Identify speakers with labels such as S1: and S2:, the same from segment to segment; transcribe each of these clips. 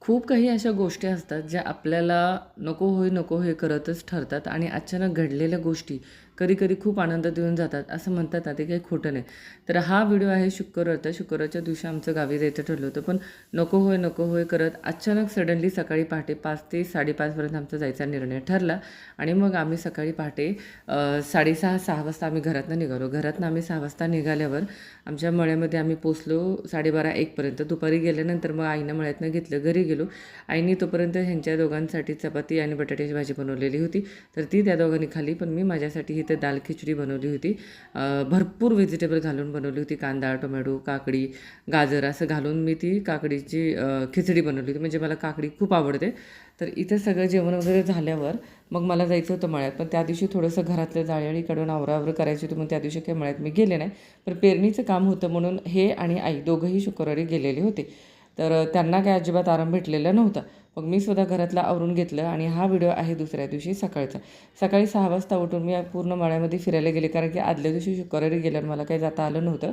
S1: खूप काही अशा गोष्टी असतात ज्या आपल्याला नको होय करतच ठरतात आणि अचानक घडलेल्या गोष्टी कधी कधी खूप आनंद देऊन जातात असं म्हणतात ना, ते काही खोटं नाही. तर हा व्हिडिओ आहे शुक्रवारच्या दिवशी आमचं गावी जायचं ठरलं होतं, पण नको होय करत अचानक सडनली सकाळी पहाटे 5 ते 5:30पर्यंत आमचा जायचा निर्णय ठरला. आणि मग आम्ही सकाळी पहाटे 6:30 वाजता आम्ही घरातनं निघालो. घरातनं आम्ही 6 वाजता निघाल्यावर आमच्या मळ्यामध्ये आम्ही पोचलो 12:30-1पर्यंत. दुपारी गेल्यानंतर मग आईनं मळ्यातनं घेतलं, घरी गेलो. आईने तोपर्यंत ह्यांच्या दोघांसाठी चपाती आणि बटाट्याची भाजी बनवलेली होती, तर ती त्या दोघांनी खाल्ली. पण मी माझ्यासाठी इथं दाल खिचडी बनवली होती. भरपूर व्हेजिटेबल घालून बनवली होती. कांदा, टोमॅटो, काकडी, गाजर असं घालून मी ती काकडीची खिचडी बनवली होती. म्हणजे मला काकडी खूप आवडते. तर इथं सगळं जेवण वगैरे झाल्यावर मग मला जायचं होतं मळ्यात. पण त्या दिवशी थोडंसं घरातलं जाळी काढून आवरावर करायची होती, मग त्या दिवशी काही मळ्यात मी गेले नाही. पण पेरणीचं काम होतं म्हणून हे आणि आई दोघंही शुक्रवारी गेलेले होते. तर त्यांना काही अजिबात आराम भेटलेला नव्हता. मग मी सुद्धा घरातलं आवरून घेतलं आणि हा व्हिडिओ आहे दुसऱ्या दिवशी सकाळचा. सकाळी 6 वाजता उठून मी पूर्ण मळ्यामध्ये फिरायला गेले, कारण की आदल्या दिवशी शुक्रवारी गेल्यावर मला काही जाता आलं नव्हतं.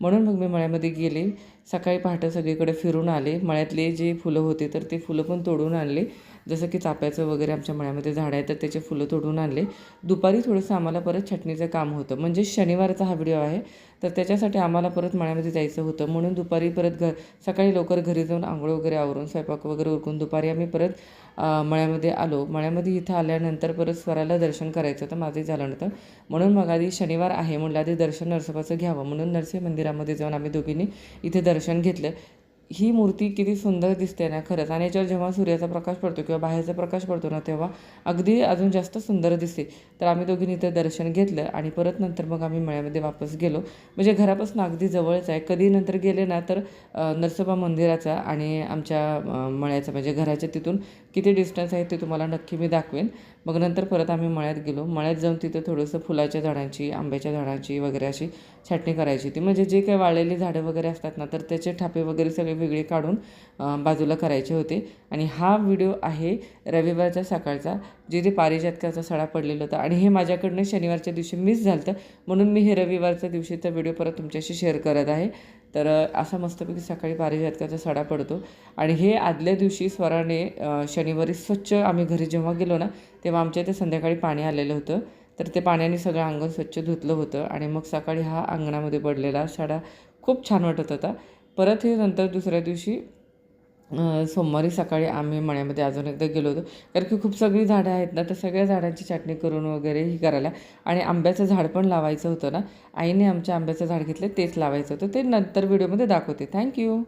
S1: म्हणून मग मी मळ्यामध्ये गेले. सकाळी पहाटे सगळीकडे फिरून आले. मळ्यातले जे फुलं होते तर ते फुलं पण तोडून आणले. जसं की चाफ्याचं वगैरे आमच्या मळ्यामध्ये झाड आहे, तर त्याचे फुलं तोडून आणले. दुपारी थोडंसं आम्हाला परत छटणीचं काम होतं, म्हणजे शनिवारचा हा व्हिडिओ आहे. तर त्याच्यासाठी आम्हाला परत मळ्यामध्ये जायचं होतं, म्हणून दुपारी परत सकाळी लवकर घरी जाऊन आंघोळ वगैरे आवरून स्वयंपाक वगैरे उरकून दुपारी आम्ही परत मळ्यामध्ये आलो. मळ्यामध्ये इथं आल्यानंतर परत स्वराला दर्शन करायचं होतं, माझंही झालं नव्हतं. म्हणून मग आधी शनिवार आहे म्हणलं, आधी दर्शन नरसोबाचं घ्यावं, म्हणून नरसी मंदिरामध्ये जाऊन आम्ही दोघींनी इथे दर्शन घेतलं. ही मूर्ती किती सुंदर दिसते ना खरंच, आणि याच्यावर जेव्हा सूर्याचा प्रकाश पडतो किंवा बाहेरचा प्रकाश पडतो ना, तेव्हा अगदी अजून जास्त सुंदर दिसते. तर आम्ही दोघींनी इथं दर्शन घेतलं आणि परत नंतर मग आम्ही मळ्यामध्ये वापस गेलो. म्हणजे घरापासून अगदी जवळच आहे. कधी नंतर गेले ना तर नरसोबा मंदिराचा आणि आमच्या मळ्याचा म्हणजे घराच्या तिथून किती डिस्टन्स आहे ते तुम्हाला नक्की मी दाखवेन. मग नंतर परत आम्ही मळ्यात गेलो. मळ्यात जाऊन तिथं थोडंसं फुलाच्या झाडांची, आंब्याच्या झाडांची वगैरे अशी छाटणी करायची होती. म्हणजे जे काही वाळलेली झाडं वगैरे असतात ना, तर त्याचे ठापे वगैरे सगळे वेगळे काढून बाजूला करायचे होते. आणि हा व्हिडिओ आहे रविवारच्या सकाळचा, जिथे पारिजातकाचा सडा पडलेला होता. आणि हे माझ्याकडनं शनिवारच्या दिवशी मिस झालं होतं, म्हणून मी हे रविवारच्या दिवशीचा व्हिडिओ परत तुमच्याशी शेअर करत आहे. तर असा मस्तपैकी सकाळी पारिजातकाचा सडा पडतो. आणि हे आदल्या दिवशी स्वराने शनिवारी स्वच्छ आम्ही घरी जेव्हा गेलो ना, तेव्हा आमच्या इथे संध्याकाळी पाणी आलेलं होतं. तर ते पाण्याने सगळं अंगण स्वच्छ धुतलं होतं आणि मग सकाळी हा अंगणामध्ये पडलेला सडा खूप छान वाटत होता. परत हे नंतर दुसऱ्या दिवशी सोमवारी सकाळी आम्ही मळ्यामध्ये अजून एकदा गेलो होतो, कारण की खूप सगळी झाडं आहेत ना, तर सगळ्या झाडांची छाटणी करून वगैरे ही करायला. आणि आंब्याचं झाड पण लावायचं होतं ना, आईने आमच्या आंब्याचं झाड घेतलं, तेच लावायचं होतं. ते नंतर व्हिडिओमध्ये दाखवते. थँक्यू.